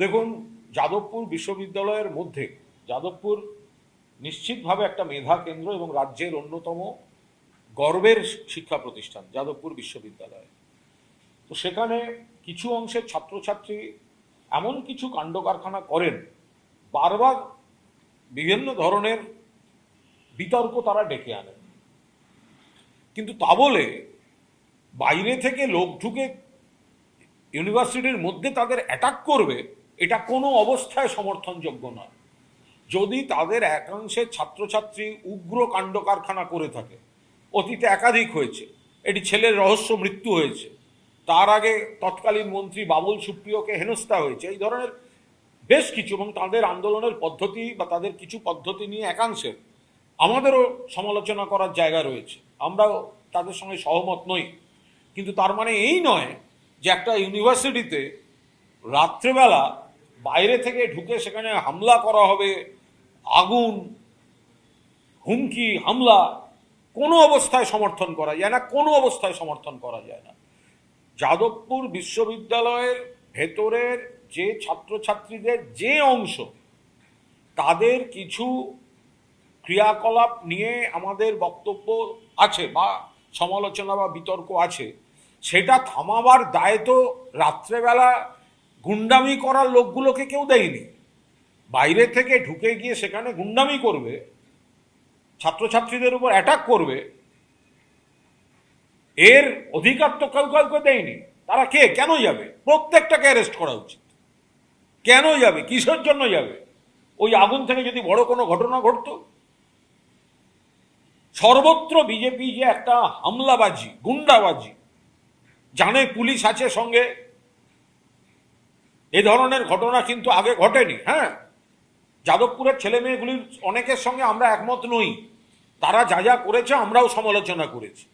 দেখুন, যাদবপুর বিশ্ববিদ্যালয়ের মধ্যে যাদবপুর নিশ্চিতভাবে একটা মেধা কেন্দ্র এবং রাজ্যের অন্যতম গর্বের শিক্ষা প্রতিষ্ঠান যাদবপুর বিশ্ববিদ্যালয়। তো সেখানে কিছু অংশের ছাত্রছাত্রী এমন কিছু কাণ্ড কারখানা করেন, বারবার বিভিন্ন ধরনের বিতর্ক তারা ডেকে আনেন, কিন্তু তা বলে বাইরে থেকে লোক ঢুকে ইউনিভার্সিটির মধ্যে তাদের অ্যাটাক করবে, এটা কোনো অবস্থায় সমর্থনযোগ্য নয়। যদি তাদের একাংশের ছাত্রছাত্রী উগ্র কাণ্ড কারখানা করে থাকে, অতীতে একাধিক হয়েছে, এটি ছেলের রহস্য মৃত্যু হয়েছে, তার আগে তৎকালীন মন্ত্রী বাবুল সুপ্রিয়কে হেনস্থা হয়েছে, এই ধরনের বেশ কিছু, এবং তাদের আন্দোলনের পদ্ধতি বা তাদের কিছু পদ্ধতি নিয়ে একাংশের আমাদেরও সমালোচনা করার জায়গা রয়েছে, আমরাও তাদের সঙ্গে সহমত নই। কিন্তু তার মানে এই নয় যে একটা ইউনিভার্সিটিতে রাত্রেবেলা বাইরে থেকে ঢুকে সেখানে হামলা করা হবে, আগুন, হুমকি, হামলা কোনো অবস্থায় সমর্থন করা যায় না, কোনো অবস্থায় সমর্থন করা যায় না। যাদবপুর বিশ্ববিদ্যালয়ের ভেতরের যে ছাত্রছাত্রীদের যে অংশ, তাদের কিছু ক্রিয়াকলাপ নিয়ে আমাদের বক্তব্য আছে বা সমালোচনা বা বিতর্ক আছে, সেটা থামাবার দায় তো রাত্রেবেলা গুন্ডামি করার লোকগুলোকে কেউ দেয়নি। বাইরে থেকে ঢুকে গিয়ে সেখানে গুন্ডামি করবে, ছাত্রছাত্রীদের উপর অ্যাটাক করবে, এর অধিকার তো কেউ কাউকে দেয়নি। তারা কে, কেন যাবে? প্রত্যেকটাকে অ্যারেস্ট করা উচিত। কেন যাবে, কিসের জন্য যাবে? ওই আগুন থেকে যদি বড় কোনো ঘটনা ঘটতো। সর্বত্র বিজেপি যে একটা হামলাবাজি, গুন্ডাবাজি, জানে পুলিশ আছে সঙ্গে, এ ধরনের ঘটনা কিন্তু আগে ঘটেনি। হ্যাঁ, যাদবপুরের ছেলে মেয়েগুলির অনেকের সঙ্গে আমরা একমত নই, তারা যা যা করেছে আমরাও সমালোচনা করেছি,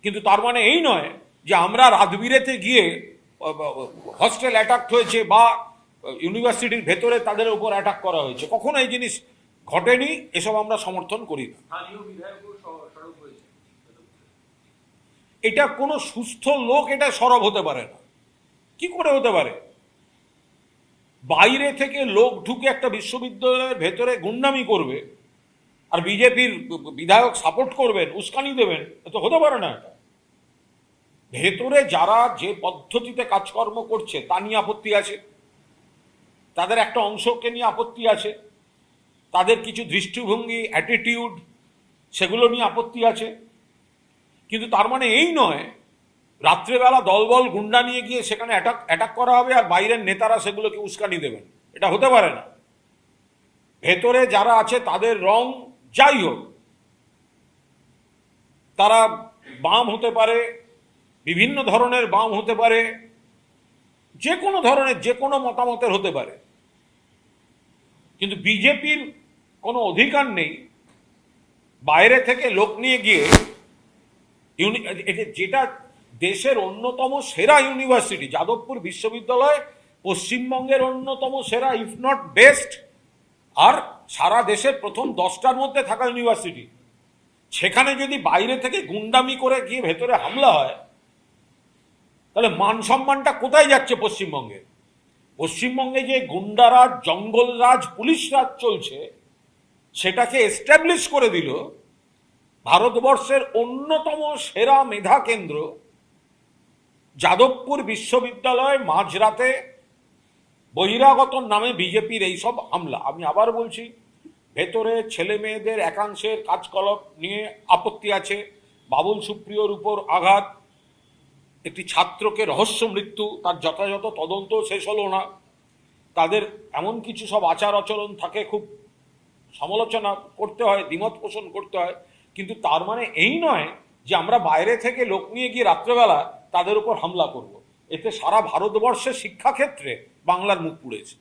কিন্তু তার মানে এই নয় যে আমরা রাতবিরেতে গিয়ে হস্টেল অ্যাটাক হয়েছে বা ইউনিভার্সিটির ভেতরে তাদের উপর অ্যাটাক করা হয়েছে, কখনো এই জিনিস ঘটেনি, এসব আমরা সমর্থন করি না। এটা কোনো সুস্থ লোক এটা সরব হতে পারে না। কি করে হতে পারে? বাইরে থেকে লোক ঢুকে একটা বিশ্ববিদ্যালয়ের ভেতরে গুন্ডামি করবে আর বিজেপির বিধায়ক সাপোর্ট করবেন, উস্কানি দেবেন, তো হতে পারে না। এটা ভেতরে যারা যে পদ্ধতিতে কাজকর্ম করছে তা নিয়ে আপত্তি আছে, তাদের একটা অংশকে নিয়ে আপত্তি আছে, তাদের কিছু দৃষ্টিভঙ্গি, অ্যাটিটিউড, সেগুলো নিয়ে আপত্তি আছে, কিন্তু তার মানে এই নয় রাত্রেবেলা দলবল গুন্ডা নিয়ে গিয়ে সেখানে অ্যাটাক করা হবে আর বাইরের নেতারা সেগুলোকে উস্কানি দেবেন। এটা হতে পারে না। ভেতরে যারা আছে তাদের রং যাই হোক, তারা বাম হতে পারে, বিভিন্ন ধরনের বাম হতে পারে, যে কোনো ধরনের যে কোনো মতামতের হতে পারে, কিন্তু বিজেপির কোনো অধিকার নেই বাইরে থেকে লোক নিয়ে গিয়ে যেটা দেশের অন্যতম সেরা ইউনিভার্সিটি যাদবপুর বিশ্ববিদ্যালয়, পশ্চিমবঙ্গের অন্যতম সেরা, ইফ নট বেস্ট, আর সারা দেশের প্রথম 10টার মধ্যে থাকা ইউনিভার্সিটি, সেখানে যদি বাইরে থেকে গুন্ডামি করে গিয়ে ভেতরে হামলা হয়, তাহলে মান সম্মানটা কোথায় যাচ্ছে পশ্চিমবঙ্গে? পশ্চিমবঙ্গে যে গুন্ডারাজ, জঙ্গলরাজ, পুলিশ রাজ চলছে, সেটাকে এস্টাবলিশ করে দিল ভারতবর্ষের অন্যতম সেরা মেধা কেন্দ্র যাদবপুর বিশ্ববিদ্যালয়। মাঝরাতে বহিরাগত নামে বিজেপির এইসব হামলা, আমি আবার বলছি, ভেতরে ছেলে মেয়েদের একাংশের কাজকলাপ নিয়ে আপত্তি আছে, বাবুল সুপ্রিয়র উপর আঘাত, একটি ছাত্রকে রহস্য মৃত্যু, তার যথাযথ তদন্ত শেষ হলো না, তাদের এমন কিছু সব আচার আচরণ থাকে, খুব সমালোচনা করতে হয়, দ্বিমত পোষণ করতে হয়, কিন্তু তার মানে এই নয় যে আমরা বাইরে থেকে লোক নিয়ে গিয়ে রাত্রেবেলা তাদের উপর হামলা করব। এতে সারা ভারতবর্ষের শিক্ষাক্ষেত্রে বাংলার মুখ পুড়েছে।